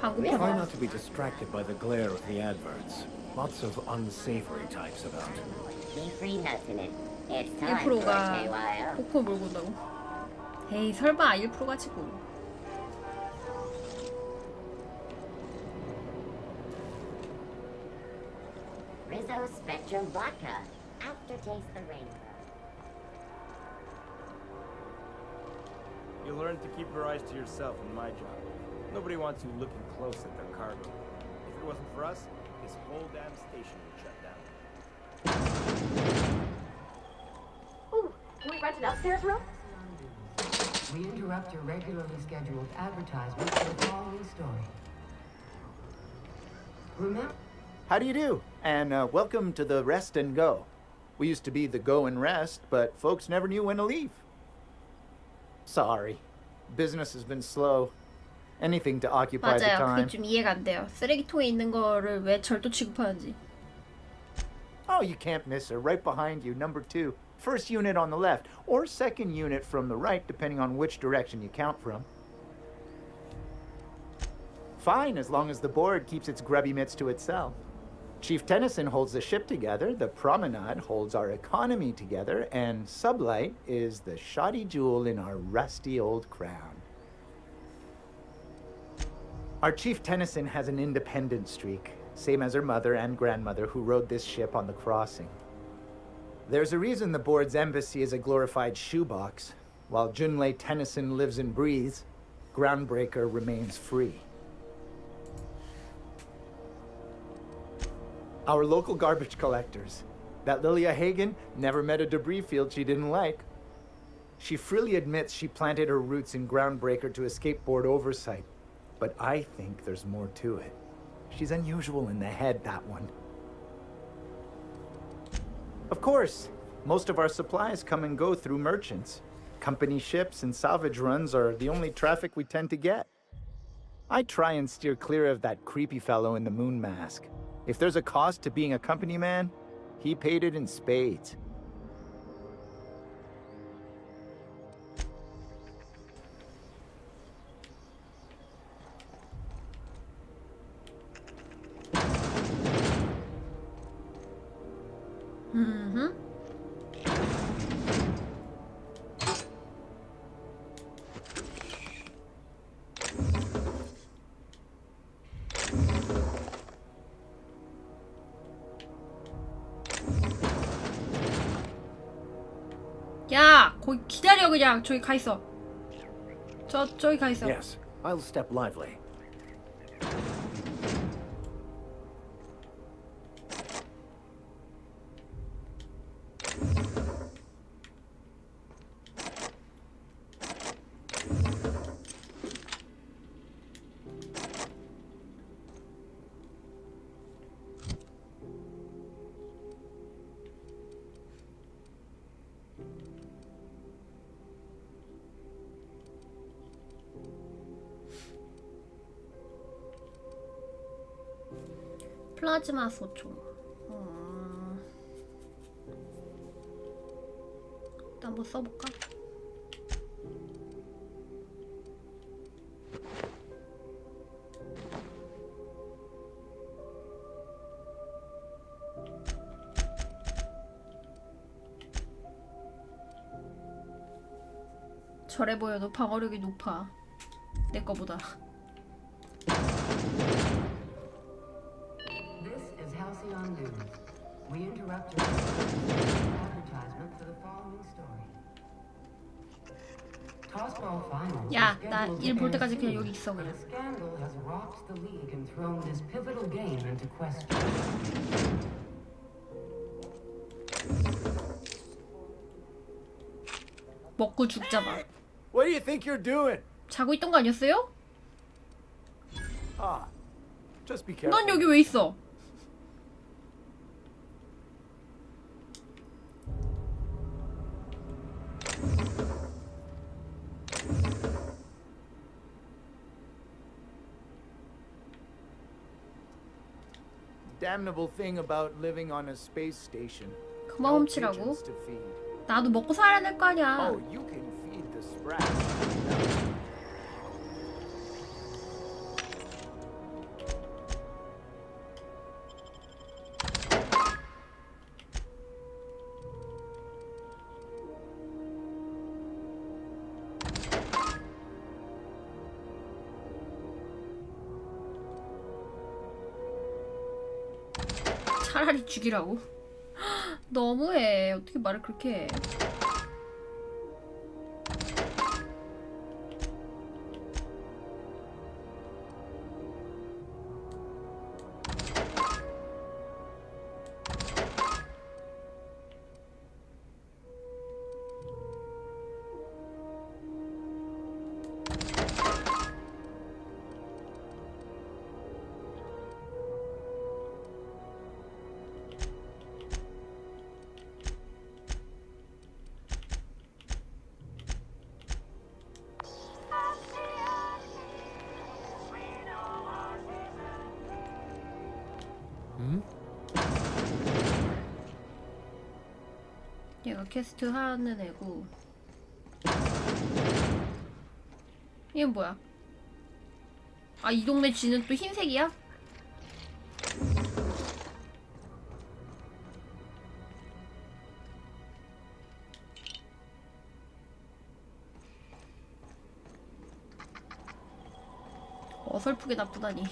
Try 한국편. not to be distracted by the glare of the adverts. Lots of unsavory types about. Be free nuts in it. It's time for a 1%가 KYO. 포코 몰고 온다고? 에이 설마 1% 가지고. Rizzo Spectrum Vodka. Aftertaste the rainbow. You learn to keep your eyes to yourself in my job. Nobody wants you looking close at their cargo. If it wasn't for us, this whole damn station would shut down. Ooh, can we rent an upstairs room? We interrupt your regularly scheduled advertisement for the following story. Remember? How do you do? And welcome to the Rest and Go. We used to be the Go and Rest, but folks never knew when to leave. Sorry. Business has been slow. Anything to occupy the 맞아요. time. 그게 좀 이해가 안 돼요. 쓰레기통에 있는 거를 왜 절도 취급하는지. Oh, you can't miss her. Right behind you, number 2. First unit on the left, or second unit from the right, depending on which direction you count from. Fine, as long as the board keeps its grubby mitts to itself. Chief Tennyson holds the ship together, the Promenade holds our economy together, and Sublight is the shoddy jewel in our rusty old crown. Our Chief Tennyson has an independent streak, same as her mother and grandmother who rode this ship on the crossing. There's a reason the board's embassy is a glorified shoebox. While Junlei Tennyson lives and breathes, Groundbreaker remains free. Our local garbage collectors. That Lilia Hagen never met a debris field she didn't like. She freely admits she planted her roots in Groundbreaker to escape board oversight. But I think there's more to it. She's unusual in the head, that one. Of course, most of our supplies come and go through merchants. Company ships and salvage runs are the only traffic we tend to get. I try and steer clear of that creepy fellow in the moon mask. If there's a cost to being a company man, he paid it in spades. 야, 거기 기다려 그냥. 저기 가 있어. 저기 가 있어. Yes, I'll step lively. 플라즈마 소총. 일단 한번 써볼까? 저래 보여도 방어력이 높아. 내 거보다. Halcyon News. We interrupt your advertisement for the following story. Tossball final. 야, 나 일 볼 때까지 그냥 여기 있어 The 그냥. scandal has rocked the league and thrown this pivotal game into question. 먹고 죽자 마. What do you think you're doing? 자고 있던 거 아니었어요? Ah, just be careful. 넌 여기 왜 있어? Damnable thing about living on a space station. 그만 No 훔치라고? pigeons to feed. 나도 먹고 살아야 될 거 아니야. Oh, you can feed the sprats. 차라리 죽이라고? 너무해. 어떻게 말을 그렇게 해? 얘가 퀘스트 하는 애고. 얘는 뭐야? 아, 이 동네 쥐는 또 흰색이야? 어설프게 나쁘다니.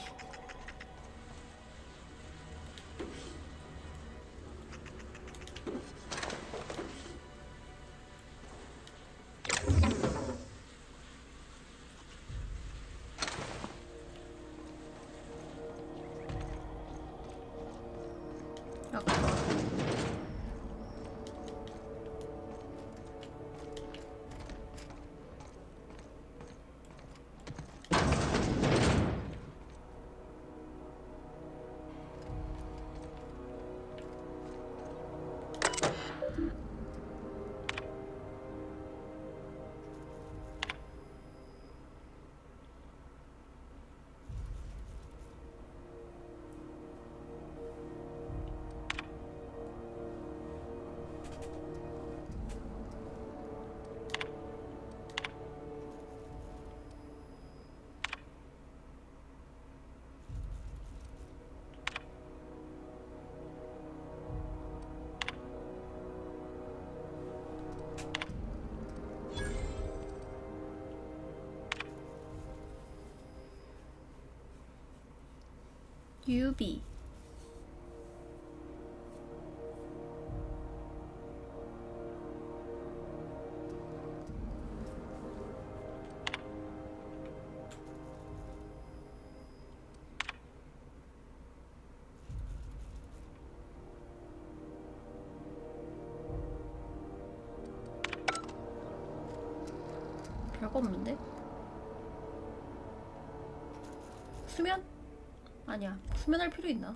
유비. 별거 없는데? 수면? 아니야. 수면할 필요 있나?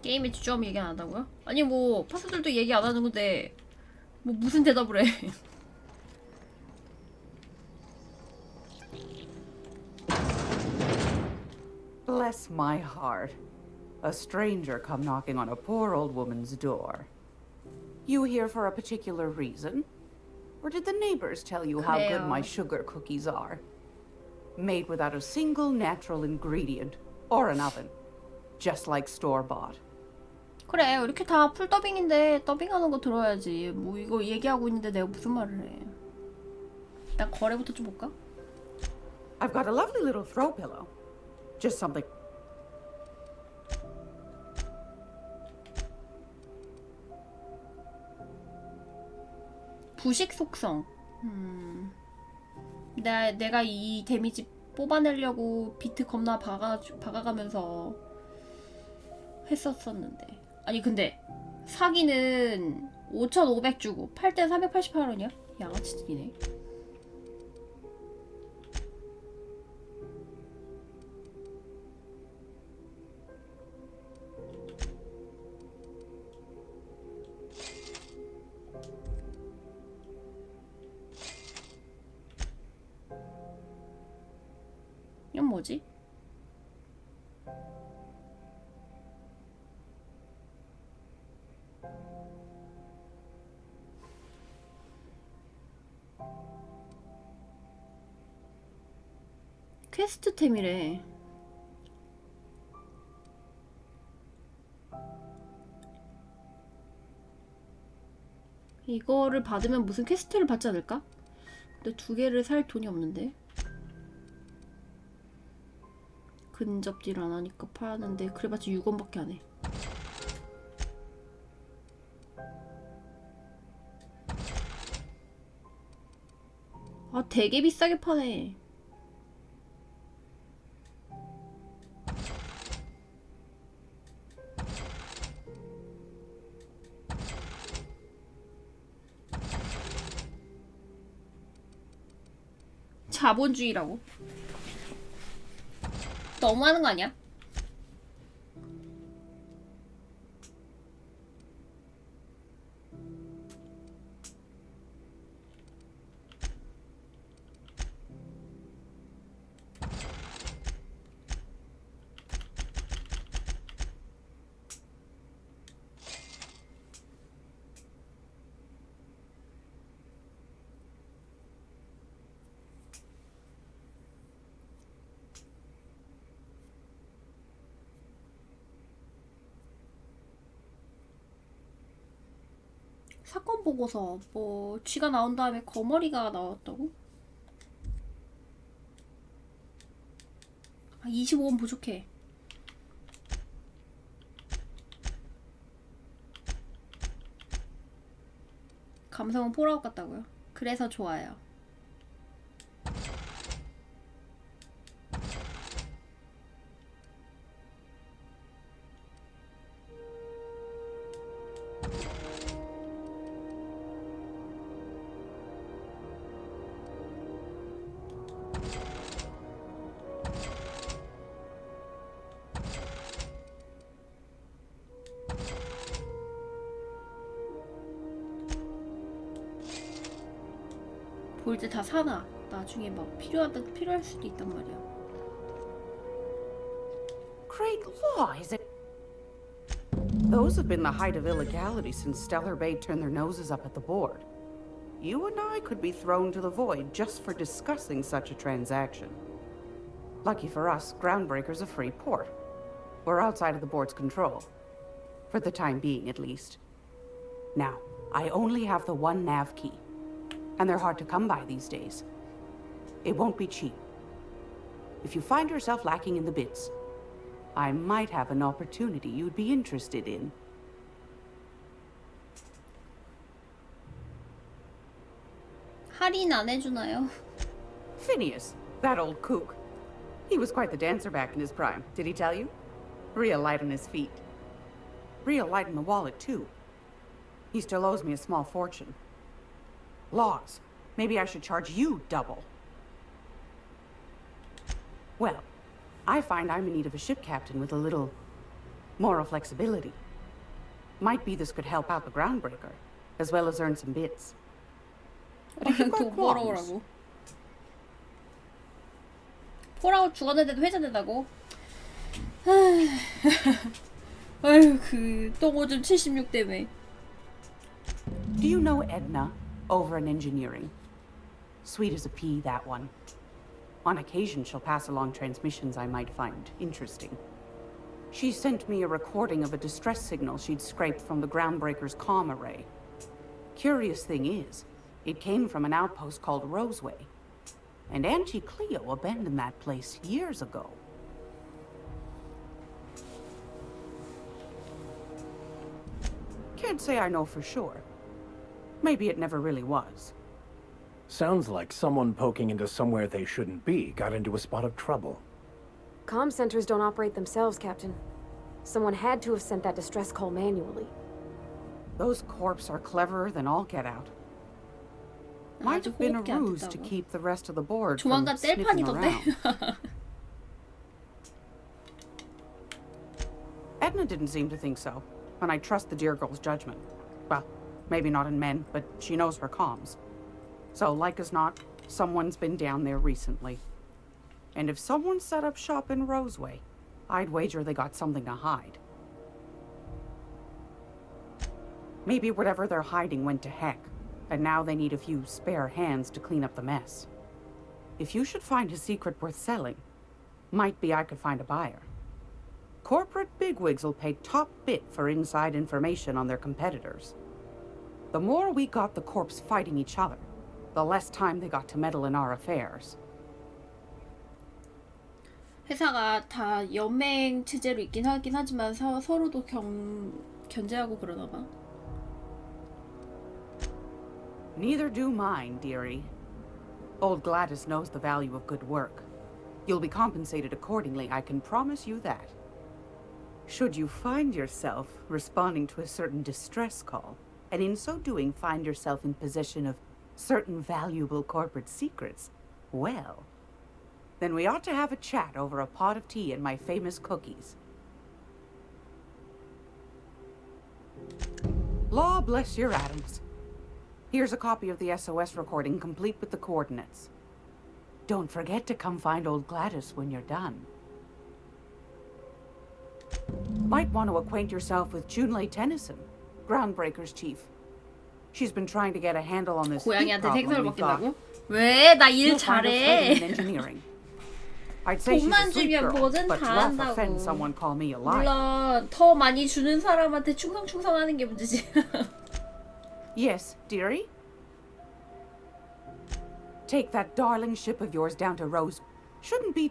게임의 주점 얘기 안 한다고요? 아니 뭐 파수들도 얘기 안 하는 건데 뭐 무슨 대답을 해? Bless my heart. A stranger come knocking on a poor old woman's door. You here for a particular reason? Or did the neighbors tell you how good my sugar cookies are? Made without a single natural ingredient or an oven. Just like store-bought. 그래, 이렇게 다 풀 더빙인데 더빙하는 거 들어야지. 뭐 이거 얘기하고 있는데 내가 무슨 말을 해. 일단 거래부터 좀 볼까? I've got a lovely little throw pillow. Just something. 부식 속성. 내가 이 데미지 뽑아내려고 비트 겁나 박아가면서 했었었는데. 아니 근데 사기는 5,500 주고 팔 땐 388원이야? 양아치들이네. 이건 뭐지? 퀘스트템이래. 이거를 받으면 무슨 퀘스트를 받지 않을까? 근데 2개를 살 돈이 없는데. 근접질 안 하니까 파는데 그래봤자 6원밖에 안 해. 아, 되게 비싸게 파네. 자본주의라고. 너무하는 거 아니야? 사건 보고서 뭐 쥐가 나온 다음에 거머리가 나왔다고? 아, 25원 부족해. 감성은 폴아웃 같다고요? 그래서 좋아요. 볼 때 다 사나? 나중에 막 필요할 수도 있단 말이야. Great law, is it? Those have been the height of illegality since Stellar Bay turned their noses up at the board. You and I could be thrown to the void just for discussing such a transaction. Lucky for us, Groundbreaker's a free port. We're outside of the board's control. For the time being, at least. Now, I only have the one nav key. And they're hard to come by these days. It won't be cheap. If you find yourself lacking in the bits, I might have an opportunity you'd be interested in. 할인 안 해주나요? Phineas, that old kook. He was quite the dancer back in his prime, did he tell you? Real light on his feet. Real light in the wallet, too. He still owes me a small fortune. Laws. Maybe I should charge you double. Well, I find I'm in need of a ship captain with a little moral flexibility. Might be this could help out the Groundbreaker, as well as earn some bits. But if you've got 돈 qualms, 벌어오라고. 폴아웃 죽었는데도 회자된다고? 아휴, 그 똥오줌 76 때문에. do you know Edna over in engineering? Sweet as a pea, that one. On occasion, she'll pass along transmissions I might find interesting. She sent me a recording of a distress signal she'd scraped from the Groundbreaker's comm array. Curious thing is, it came from an outpost called Roseway. And Auntie Cleo abandoned that place years ago. Can't say I know for sure. Maybe it never really was. Sounds like someone poking into somewhere they shouldn't be got into a spot of trouble. Comm centers don't operate themselves, Captain. Someone had to have sent that distress call manually. Those corps are cleverer than all get out. Might have been a 호흡기 안 ruse to 됐다고. keep the rest of the board from 조만간 sniffing 뗄판이던데? around. Edna didn't seem to think so, and I trust the dear girl's judgment. Well, maybe not in men, but she knows her comms. So, like as not, someone's been down there recently. And if someone set up shop in Roseway, I'd wager they got something to hide. Maybe whatever they're hiding went to heck, and now they need a few spare hands to clean up the mess. If you should find a secret worth selling, might be I could find a buyer. Corporate bigwigs will pay top bit for inside information on their competitors. The more we got the corps fighting each other, the less time they got to meddle in our affairs. 회사가 다 연맹 체제로 있긴 하긴 하지만 서로도 견제하고 그러나 봐. Neither do mine, dearie. Old Gladys knows the value of good work. You'll be compensated accordingly, I can promise you that. Should you find yourself responding to a certain distress call, and in so doing find yourself in possession of certain valuable corporate secrets, well, then we ought to have a chat over a pot of tea and my famous cookies. Law bless your atoms. Here's a copy of the SOS recording, complete with the coordinates. Don't forget to come find old Gladys when you're done. Might want to acquaint yourself with Junlei Tennyson, Groundbreaker's chief. She's been trying to get a handle on this heat 고양이한테 problem 생선을 we've got. 먹긴다고? 왜? 나 일 You'll find her floating in 잘해. engineering. I'd say she's a 돈만 sweet 주면 girl, 뭐든 but 다 rough 한다고. offend someone call me a liar. 물론 더 많이 주는 사람한테 충성하는 게 문제지. Yes, dearie? Take that darling ship of yours down to Rose. Shouldn't be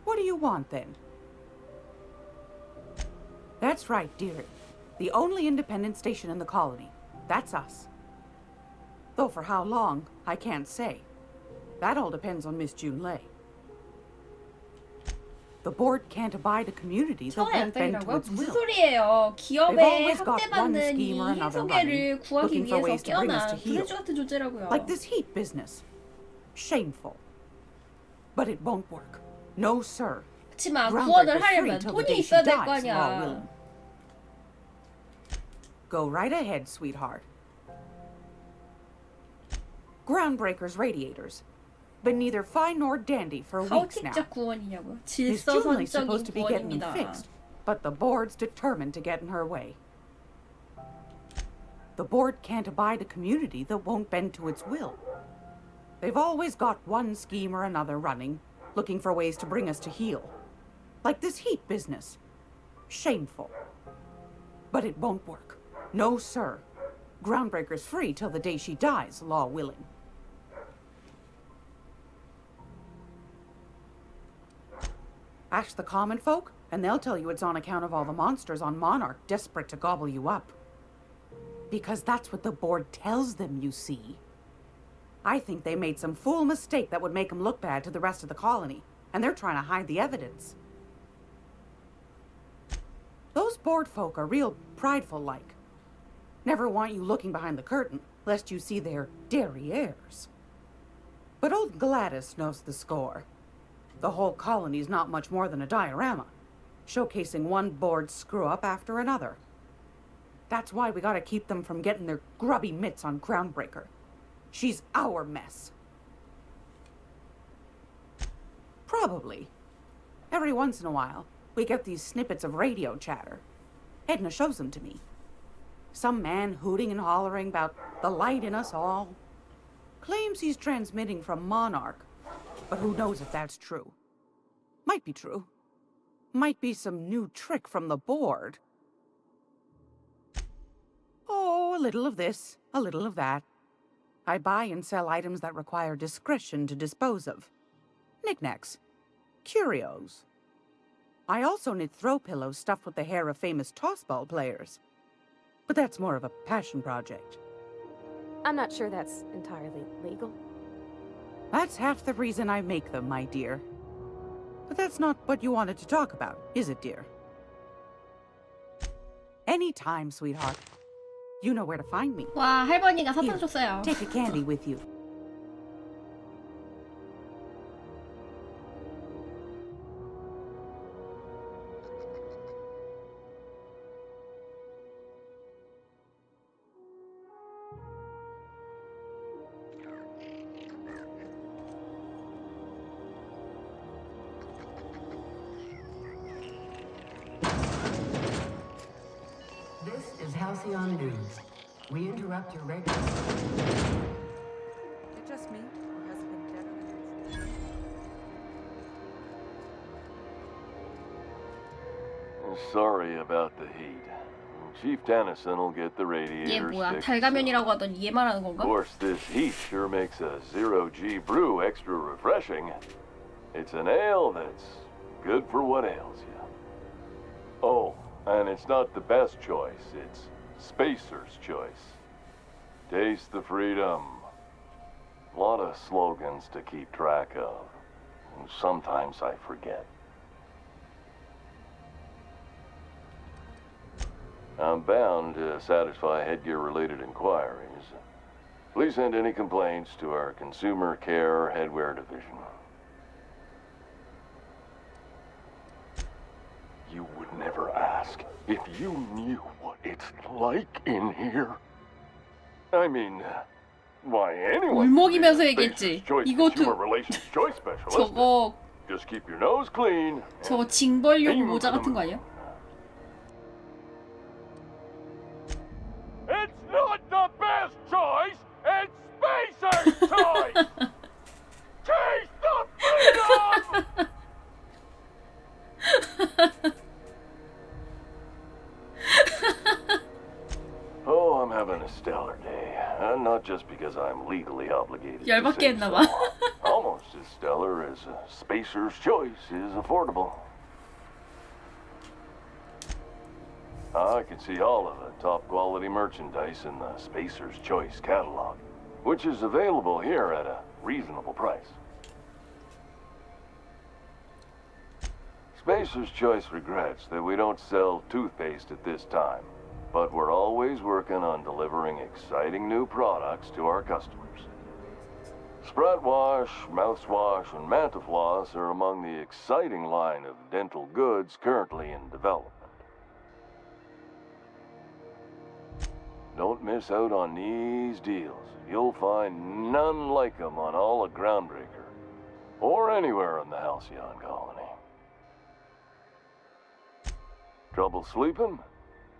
What do you want, then? That's right, dearie. The only independent station in the colony. That's us. Though for how long, I can't say. That all depends on Miss Junlei. The board can't abide a community that won't bend to 처형당이라고요? its 무슨 will. 소리예요? They've 기업에 always got one 학대받는 이 scheme or another 희소개를 구하기 looking for 위해서 ways to bring us to 깨어난 heel. 구세주 같은 존재라고요. Like this heat business. Shameful. But it won't work. No, sir. 그치만 Groundbreaker's 구원을 free 하려면 till the 돈이 day she 있어야 될 거 dies, law 아니야. willing. Go right ahead, sweetheart. Groundbreaker's radiators. Been neither fine nor dandy for weeks now. 하우팅적 구원이냐고요? Miss Junlei's 질서선적인 supposed to be getting them 구원입니다. fixed, but the board's determined to get in her way. The board can't abide a community that won't bend to its will. They've always got one scheme or another running, looking for ways to bring us to heel. Like this heat business. Shameful. But it won't work. No, sir. Groundbreaker's free till the day she dies, law willing. Ask the common folk, and they'll tell you it's on account of all the monsters on Monarch desperate to gobble you up. Because that's what the board tells them, you see. I think they made some fool mistake that would make them look bad to the rest of the colony, and they're trying to hide the evidence. Those board folk are real prideful-like. Never want you looking behind the curtain, lest you see their derrieres. But old Gladys knows the score. The whole colony's not much more than a diorama, showcasing one board screw-up after another. That's why we gotta keep them from getting their grubby mitts on Groundbreaker. She's our mess. Probably. Every once in a while, we get these snippets of radio chatter. Edna shows them to me. Some man hooting and hollering about the light in us all. Claims he's transmitting from Monarch, but who knows if that's true. Might be true. Might be some new trick from the board. Oh, a little of this, a little of that. I buy and sell items that require discretion to dispose of. Knickknacks. Curios. I also knit throw pillows stuffed with the hair of famous tossball players. But that's more of a passion project. I'm not sure that's entirely legal. That's half the reason I make them, my dear. But that's not what you wanted to talk about, is it, dear? Anytime, sweetheart. You know where to find me. 와, 할머니가 Here, 사탕 줬어요. take a candy with you. This is Halcyon News. We interrupt your regular... It just me, or has sorry about the heat. Chief Tennyson will get the 얘 radiators 뭐야? fixed. 달가면이라고 하더니 얘 말하는 Of 건가? course, this heat sure makes a zero-G brew extra refreshing. It's an ale that's good for what ails you. Oh, and it's not the best choice. It's Spacer's choice. Taste the freedom. A lot of slogans to keep track of. Sometimes I forget. I'm bound to satisfy headgear-related inquiries. Please send any complaints to our Consumer Care Headwear Division. You would never ask if you knew what it's like in here. I mean, why anyone 울먹이면서 could be a 얘기했지. Spacer's Choice 이것도 Consumer Relations Choice Specialist. 저거 Just keep your nose clean. 저거 징벌용 모자 같은 거 아니야? It's not the best choice. It's Spacer's choice. Taste the freedom. Oh, I'm having a stellar day. Not just because I'm legally obligated to 열받게 say 했나 봐. so. Almost as stellar as Spacer's Choice is affordable. I can see all of the top quality merchandise in the Spacer's Choice catalog, which is available here at a reasonable price. Spacer's Choice regrets that we don't sell toothpaste at this time, but we're always working on delivering exciting new products to our customers. Sprat Wash, Mouthwash, and Mantafloss are among the exciting line of dental goods currently in development. Don't miss out on these deals. You'll find none like them on all of Groundbreaker, or anywhere in the Halcyon colony. Trouble sleeping?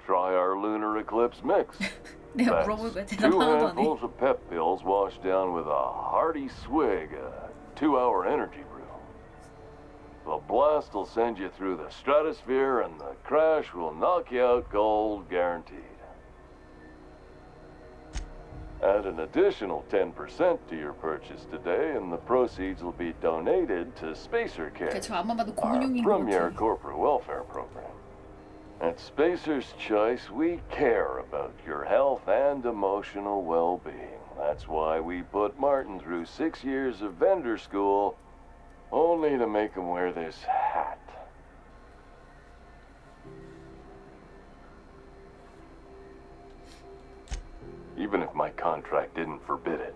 Try our Lunar Eclipse mix. 내가 That's 물어볼 거야. 2 대답 하나도 안 해. handfuls of pep pills washed down with a hearty swig of 2-hour energy brew. The blast will send you through the stratosphere, and the crash will knock you out cold, guaranteed. Add an additional 10% to your purchase today, and the proceeds will be donated to Spacer Care, 저 앞만 봐도 our 고문용인 것 premier 같아. corporate welfare program. At Spacer's Choice, we care about your health and emotional well-being. That's why we put Martin through 6 years of vendor school, only to make him wear this hat. Even if my contract didn't forbid it,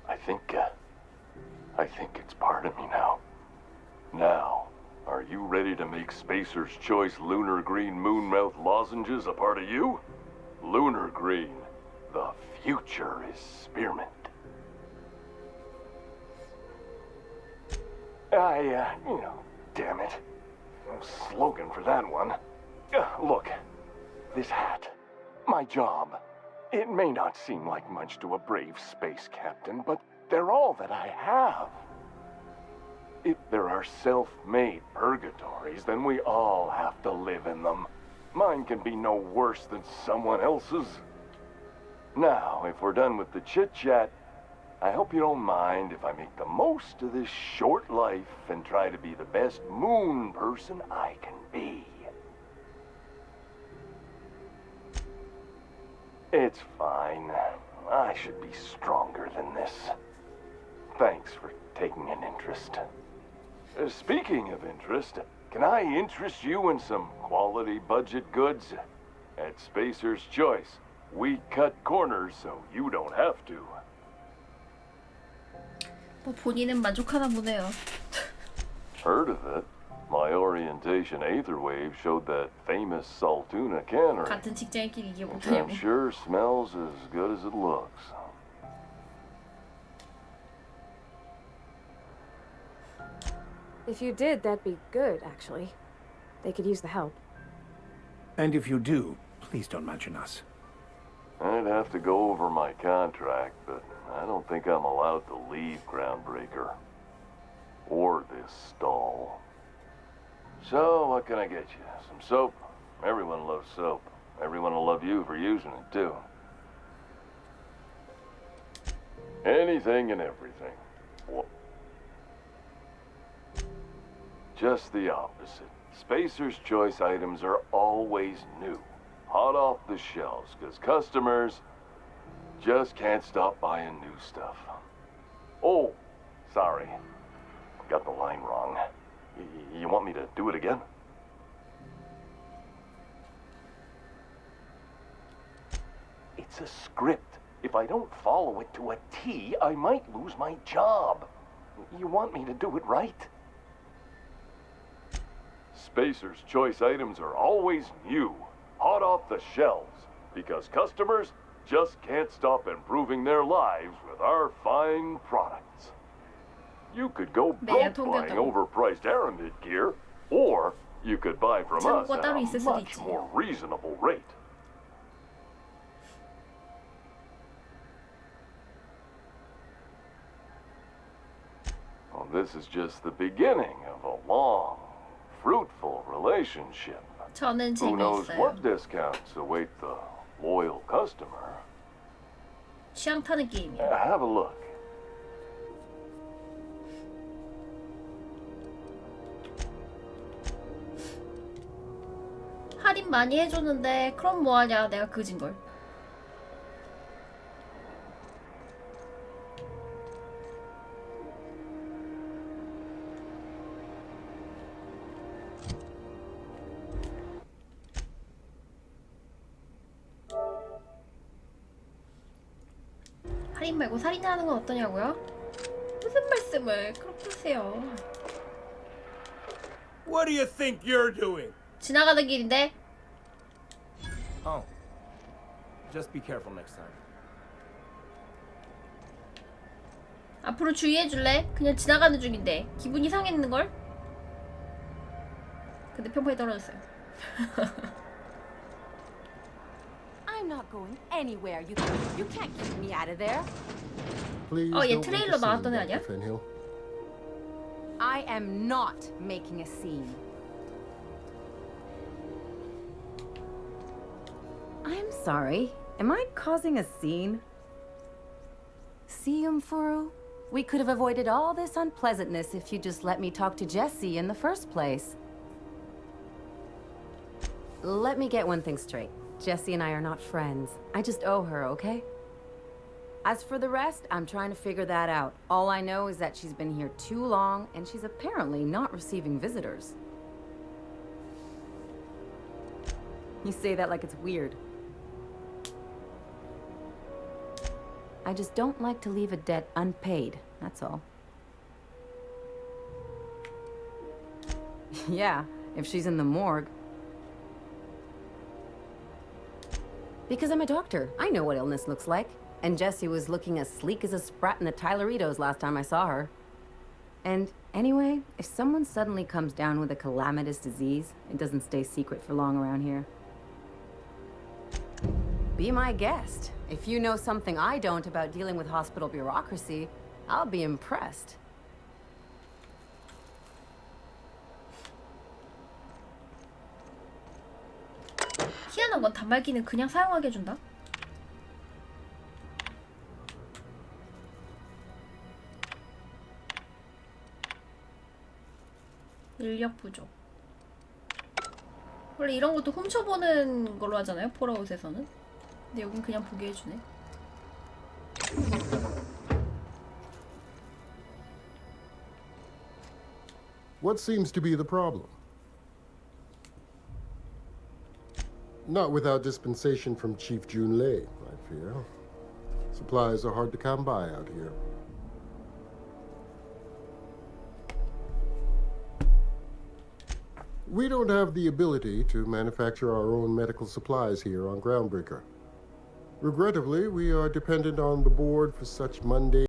I think it's part of me now. Now, are you ready to make Spacer's Choice Lunar Green Moonmouth lozenges a part of you? Lunar Green, the future is spearmint. Damn it. No slogan for that one. Look, this hat, my job. It may not seem like much to a brave space captain, but they're all that I have. If there are self-made purgatories, then we all have to live in them. Mine can be no worse than someone else's. Now, if we're done with the chit-chat, I hope you don't mind if I make the most of this short life and try to be the best moon person I can be. It's fine. I should be stronger than this. Thanks for taking an interest. Speaking of interest, can I interest you in some quality budget goods? At Spacer's Choice, we cut corners so you don't have to. 뭐 본인은 만족하나 보네요. Heard of it? My orientation aether wave showed that famous Saltuna cannery, 같은 직장인끼리 이게 which I'm 못하냐고. sure smells as good as it looks. If you did, that'd be good, actually. They could use the help. And if you do, please don't mention us. I'd have to go over my contract, but I don't think I'm allowed to leave Groundbreaker. Or this stall. So, what can I get you? Some soap? Everyone loves soap. Everyone will love you for using it, too. Anything and everything. Just the opposite. Spacer's Choice items are always new. Hot off the shelves, because customers just can't stop buying new stuff. Oh, sorry. Got the line wrong. You want me to do it again? It's a script. If I don't follow it to a T, I might lose my job. You want me to do it right? Spacer's Choice items are always new, hot off the shelves, because customers just can't stop improving their lives with our fine products. You could go broke buying overpriced Aramid gear, or you could buy from us at a much more reasonable rate. Well, this is just the beginning of a long, fruitful relationship. 저는 Who knows 재미있어요. what discounts await the loyal customer? 취향 타는 게임이야. Have a look. 할인 많이 해줬는데 그럼 뭐하냐, 내가 그진걸. 할인 말고 살인하는 건 어떠냐고요? 무슨 말씀을 그렇게 하세요. What do you think you're doing? 지나가는 길인데. Oh. Just be careful next time. 앞으로 주의해줄래? 그냥 지나가는 중인데 기분이 상했는걸? 근데 평판이 떨어졌어요. I'm not going anywhere. You can't keep me out of there. Please 얘 don't make a 트레일러 나왔던 애 scene, 아니야? Dr. Fenhill. I am not making a scene. I'm sorry. Am I causing a scene? See, Umfuru? We could have avoided all this unpleasantness if you just let me talk to Jessie in the first place. Let me get one thing straight. Jessie and I are not friends. I just owe her, okay? As for the rest, I'm trying to figure that out. All I know is that she's been here too long, and she's apparently not receiving visitors. You say that like it's weird. I just don't like to leave a debt unpaid, that's all. Yeah, if she's in the morgue. Because I'm a doctor. I know what illness looks like. And Jessie was looking as sleek as a sprat in the Tyleritos last time I saw her. And anyway, if someone suddenly comes down with a calamitous disease, it doesn't stay secret for long around here. Be my guest. If you know something I don't about dealing with hospital bureaucracy, I'll be impressed. 희한한 건 단말기는 그냥 사용하게 해준다? 인력 부족. 원래 이런 것도 훔쳐보는 걸로 하잖아요, 폴아웃에서는. 근데 여긴 그냥 보게 해주네. What seems to be the problem? Not without dispensation from Chief Junlei, I fear. Supplies are hard to come by out here. We don't have the ability to manufacture our own medical supplies here on Groundbreaker. Regrettably, we are dependent on the board for such mundane